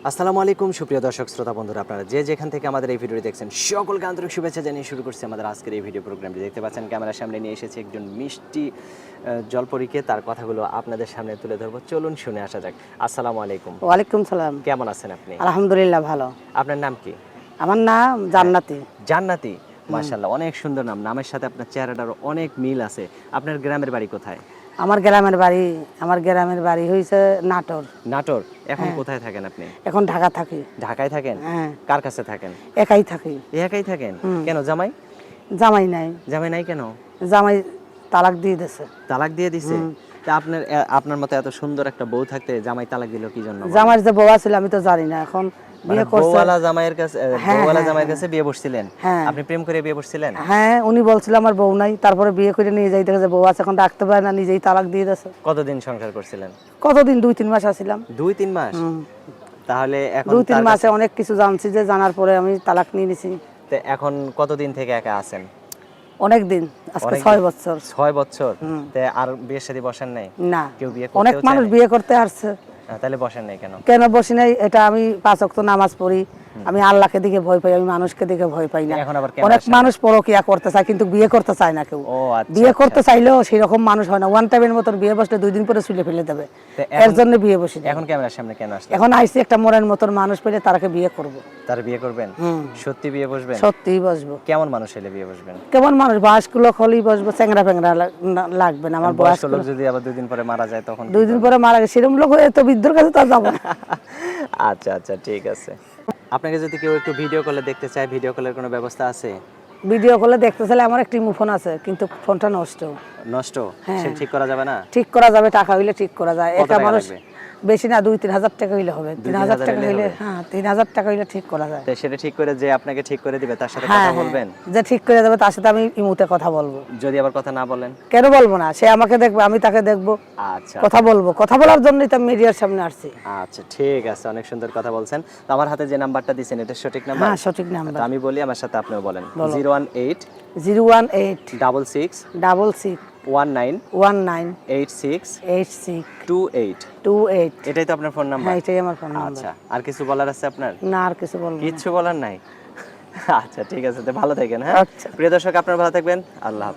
আসসালামু আলাইকুম সুপ্রিয় দর্শক শ্রোতা বন্ধুরা, আপনারা যে যেখান থেকে আমাদের এই ভিডিওটি দেখছেন সকলকে আন্তরিক শুভেচ্ছা জানিয়ে শুরু করছি আমাদের আজকের এই ভিডিও প্রোগ্রামটি। দেখতে পাচ্ছেন ক্যামেরার সামনে নিয়ে এসেছি একজন মিষ্টি জলপরীকে, তার কথাগুলো আপনাদের সামনে তুলে ধরবো। চলুন শুনে আসা যাক। আসসালামু আলাইকুম। ওয়ালাইকুম সালাম। কেমন আছেন আপনি? আলহামদুলিল্লাহ ভালো। আপনার নাম কি? আমার নাম জান্নাতি। জান্নাতি, মাশাআল্লাহ, অনেক সুন্দর নাম। নামের সাথে আপনার চেহারাটার অনেক মিল আছে। আপনার গ্রামের বাড়ি কোথায়? আমার গ্রামের বাড়ি হইছে নাটোর। নাটোর। এখন কোথায় থাকেন আপনি? এখন ঢাকা থাকি। ঢাকায় থাকেন? হ্যাঁ। কার কাছে থাকেন? একাই থাকি। একাই থাকেন? কেন, জামাই? জামাই নাই। জামাই নাই কেন? জামাই তালাক দিয়ে দিছে। তালাক দিয়ে দিছে? তা আপনার মতো এত সুন্দর একটা বউ থাকতে জামাই তালাক দিল কি জন্য? জামাইয়ের যে বউ ছিল আমি তো জানি না। এখন বিয়ে করছে। বউওয়ালা জামাইয়ের কাছে বিয়ে বসছিলেন? হ্যাঁ। আপনি প্রেম করে বিয়ে বসছিলেন? হ্যাঁ, উনি বলছিল আমার বউ নাই, তারপরে বিয়ে করে নিয়ে যাইতে গেছে, বউ আছে এখন রাখতে পারে না, নিজেই তালাক দিয়ে দিছে। কতদিন সংসার করছিলেন? কতদিন? 2-3 মাস আছিলাম। 2-3 মাস? তাহলে এখন 2-3 মাসে অনেক কিছু জানছি, যে জানার পরে আমি তালাক নিয়ে নিছি। এখন কতদিন থেকে একা আছেন? অনেক দিন, আজকে 6 বছর। 6 বছর? তে আর বিয়ের শাদী বসেন নাই? না, কেউ বিয়ে অনেক করতেও মানুষ চায় না? বিয়ে করতে আসছে। তাহলে বসেন নাই কেন? কেন বসি নাই? এটা আমি 5 ওয়াক্ত নামাজ পড়ি, আমি আল্লাহকে দিকে ভয় পাই, আমি মানুষকে দিকে ভয় পাই না। এখন আবার অনেক মানুষ পরকিয়া করতে চায় কিন্তু বিয়ে করতে চায় না কেউ। ও আচ্ছা। বিয়ে করতে চাইলেও সেরকম মানুষ হয় না। ওয়ান টাইমের মতন বিয়ে বসলে 2 দিন পরে চুলে ফেলে দেবে। এর জন্য বিয়ে বসি না। এখন ক্যামেরার সামনে কেন আসলেন? এখন আইছি একটা মনের মতন মানুষ পেলে তারকে বিয়ে করব। তার বিয়ে করবেন? সত্যি বিয়ে বসবেন? সত্যিই বসবো। কেমন মানুষ হলে বিয়ে বসবেন? কেমন মানুষ? বয়স্ক লোক হলেই বসবো, চ্যাংরা ফ্যাংরা লাগবে না। আমার বয়স্ক লোক যদি আবার 2 দিন পরে মারা যায় তখন? 2 দিন পরে মারা গেছে সেরকম লোক হয়ে তো বৃদ্ধর কাছে তো যাবো না। আচ্ছা আচ্ছা, ঠিক আছে। আপনাকে যদি কেউ একটু ভিডিও কলে দেখতে চায়, ভিডিও কলের কোনো ব্যবস্থা আছে? ভিডিও কলে দেখতে চাইলে আমার একটা ফোন আছে, কিন্তু ফোনটা নষ্ট। নষ্ট? সে ঠিক করা যাবে না? ঠিক করা যাবে, টাকা হইলে ঠিক করা যায়। কত একা টাকা মানুষ লাগবে? বেশি না, 2-3 হাজার টাকা হইলে হবে। 3,000 টাকা হইলে, হ্যাঁ 3,000 টাকা হইলে ঠিক করা যায়। তো সেটা ঠিক করে যে আপনাকে ঠিক করে দিবে তার সাথে কথা বলবেন? যে ঠিক করে যাবে তার সাথে আমি ইমুতে কথা বলবো। যদি আবার কথা না বলেন? কেন বলবো না? সে আমাকে দেখবে, আমি তাকে দেখবো, আচ্ছা, কথা বলবো। কথা বলার জন্যই তো আমি মিডিয়ার সামনে আসছি। আচ্ছা ঠিক আছে, অনেক সুন্দর কথা বলছেন। তো আমার হাতে যে নাম্বারটা দিয়েছেন এটা সঠিক নাম্বার? হ্যাঁ, সঠিক নাম্বার। তো আমি বলি, আমার সাথে আপনিও বলেন। 018 018 66 66 19 19 86 86 28। 28। এটাই তো আপনার ফোন নাম্বার? হ্যাঁ, এটাই আমার ফোন নাম্বার। আচ্ছা, আর কিছু বলার আছে আপনার? না, আর কিছু বলবো না। কিচ্ছু বলার নাই? আচ্ছা ঠিক আছে, তো ভালো থাকেন। হ্যাঁ আচ্ছা। প্রিয় দর্শক, আপনারা ভালো থাকবেন। আল্লাহ হাফেজ।